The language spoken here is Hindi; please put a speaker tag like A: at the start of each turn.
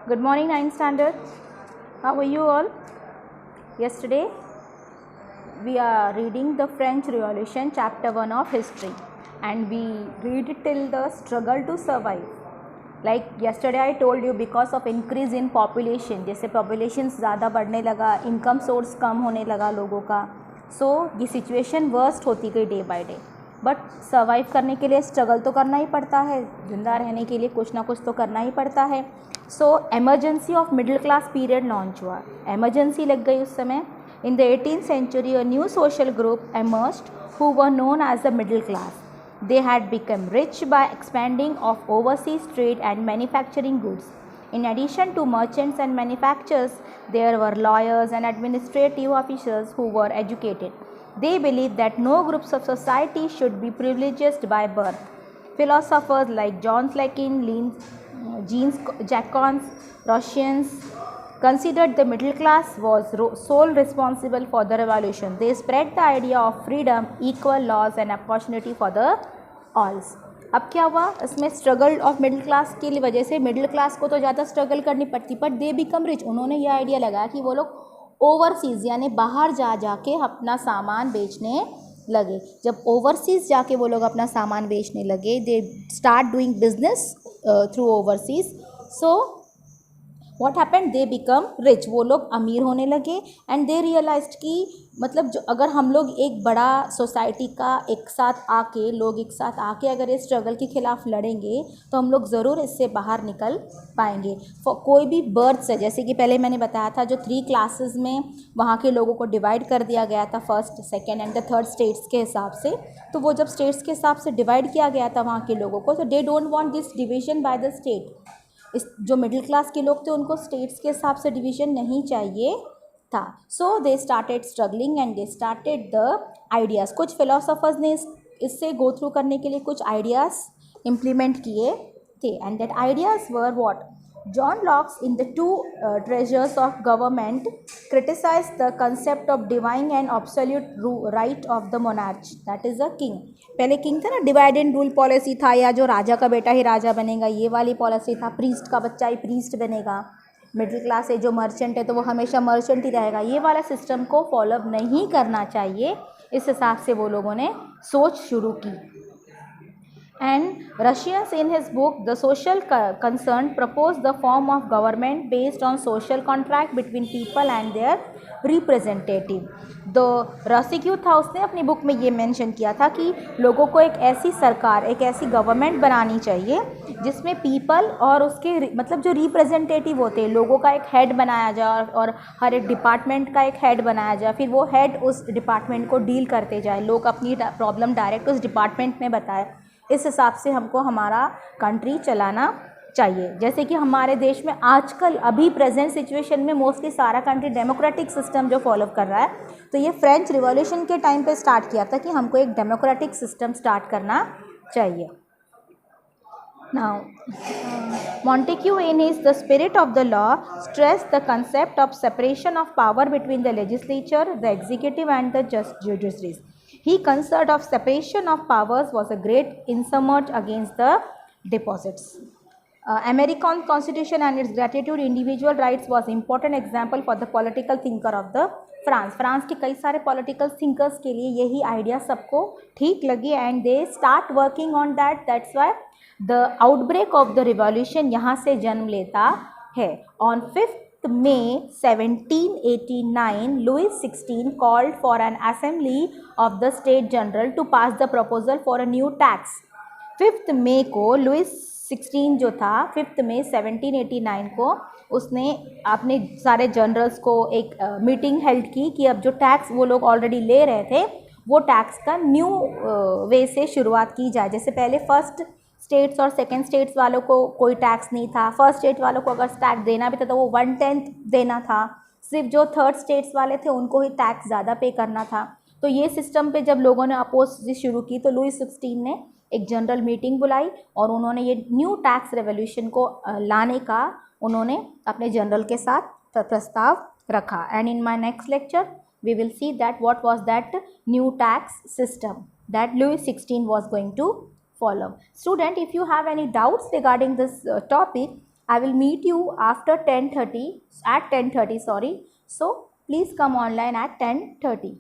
A: Good morning, 9th standard. How are you all? Yesterday, we are reading the French Revolution, chapter 1 of history, and we read till the struggle to survive. Like yesterday I told you, because of increase in population, जैसे population ज़्यादा बढ़ने लगा, income source कम होने लगा लोगों का, so ये situation worst होती गई day by day. But survive करने के लिए स्ट्रगल तो करना ही पड़ता है, जिंदा रहने के लिए कुछ ना कुछ तो करना ही पड़ता है. So emergency of middle class period launch हुआ, एमरजेंसी लग गई उस समय. In the 18th century a new social group emerged who were known as the middle class. They had become rich by expanding of overseas trade and manufacturing goods. In addition to merchants and manufacturers, there were lawyers and administrative officials who were educated. They believed that no groups of society should be privileged by birth. Philosophers like John Locke, Jean Jacques Rousseau considered the middle class was sole responsible for the revolution. They spread the idea of freedom, equal laws and opportunity for the all. अब क्या हुआ, इसमें स्ट्रगल ऑफ मिडिल क्लास की वजह से मिडिल क्लास को तो ज़्यादा स्ट्रगल करनी पड़ती, बट दे बिकम रिच. उन्होंने ये आइडिया लगाया कि वो लोग ओवरसीज़ यानी बाहर जाके अपना सामान बेचने लगे. जब ओवरसीज़ जाके वो लोग अपना सामान बेचने लगे, they start doing business through overseas. So what happened, they become rich, वो लोग अमीर होने लगे. एंड दे रियलाइज्ड कि मतलब जो अगर हम लोग एक बड़ा सोसाइटी का एक साथ आके अगर इस स्ट्रगल के खिलाफ लड़ेंगे तो हम लोग ज़रूर इससे बाहर निकल पाएंगे. कोई भी बर्थ से, जैसे कि पहले मैंने बताया था, जो 3 क्लासेस में वहाँ के लोगों को डिवाइड कर दिया गया था, first, second and the third states के हिसाब से. तो वो जब स्टेट्स के हिसाब से डिवाइड किया गया था वहाँ के लोगों को, तो they don't want this division by the state. इस जो मिडिल क्लास के लोग थे उनको स्टेट्स के हिसाब से डिवीज़न नहीं चाहिए था. So they started struggling and they started the ideas. कुछ फिलोसोफर्स ने इससे गो थ्रू करने के लिए कुछ आइडियाज़ इम्प्लीमेंट किए थे. And that ideas were what, John Locke in the two treasures of government criticized the concept of divine and absolute right of the monarch, that is the king. पहले किंग था ना, डिवाइड एंड रूल पॉलिसी था, या जो राजा का बेटा ही राजा बनेगा ये वाली पॉलिसी था. प्रीस्ट का बच्चा ही प्रीस्ट बनेगा. मिडिल क्लास है जो मर्चेंट है तो वो हमेशा मर्चेंट ही रहेगा. ये वाला सिस्टम को फॉलो नहीं करना चाहिए, इस हिसाब से वो लोगों ने सोच शुरू की. And Russians in his book The Social Concern proposed the form of government based on social contract between people and their representative. तो रसिक्यू था, उसने अपनी बुक में ये मेंशन किया था कि लोगों को एक ऐसी सरकार, एक ऐसी गवर्नमेंट बनानी चाहिए जिसमें पीपल और उसके मतलब जो रिप्रेजेंटेटिव होते हैं लोगों का एक हेड बनाया जाए, और हर एक डिपार्टमेंट का एक हेड बनाया जाए. फिर वो हेड उस डिपार्टमेंट को डील करते जाए, लोग अपनी प्रॉब्लम डायरेक्ट उस डिपार्टमेंट में बताए. इस हिसाब से हमको हमारा कंट्री चलाना चाहिए. जैसे कि हमारे देश में आजकल अभी प्रेजेंट सिचुएशन में मोस्टली सारा कंट्री डेमोक्रेटिक सिस्टम जो फॉलो कर रहा है, तो ये फ्रेंच रिवॉल्यूशन के टाइम पे स्टार्ट किया था कि हमको एक डेमोक्रेटिक सिस्टम स्टार्ट करना चाहिए. Now, Montesquieu in his The Spirit of the Law stressed the concept of separation of power between the legislature, the executive and the judiciaries. He concept of separation of powers was a great insurmount against the deposits. American Constitution and its gratitude individual rights was important example for the political thinker of the France के कई सारे पॉलिटिकल थिंकर्स के लिए यही आइडिया सबको ठीक लगी and they start working on that. That's why the outbreak of the revolution यहाँ से जन्म लेता है. On 5th May 1789, Louis XVI called for an assembly of the State General to pass the proposal for a new tax. 5th May को लुइस 16 जो था, 5th May 1789 को उसने अपने सारे जनरल्स को एक मीटिंग हेल्ड की कि अब जो टैक्स वो लोग ऑलरेडी ले रहे थे वो टैक्स का न्यू वे से शुरुआत की जाए. जैसे पहले फर्स्ट स्टेट्स और सेकेंड स्टेट्स वालों को कोई टैक्स नहीं था. फर्स्ट स्टेट वालों को अगर टैक्स देना भी था तो वो 1/10 देना था. सिर्फ जो थर्ड स्टेट्स वाले थे उनको ही टैक्स ज़्यादा पे करना था. तो ये सिस्टम पे जब लोगों ने अपोज शुरू की तो लुइस 16 ने एक जनरल मीटिंग बुलाई और उन्होंने ये न्यू टैक्स रेवोल्यूशन को लाने का उन्होंने अपने जनरल के साथ प्रस्ताव रखा. And in my next lecture we will see that what was that new tax system that Louis 16 was going to follow. Student, if you have any doubts regarding this topic, I will meet you after 10:30, at 10:30, sorry. So please come online at 10:30.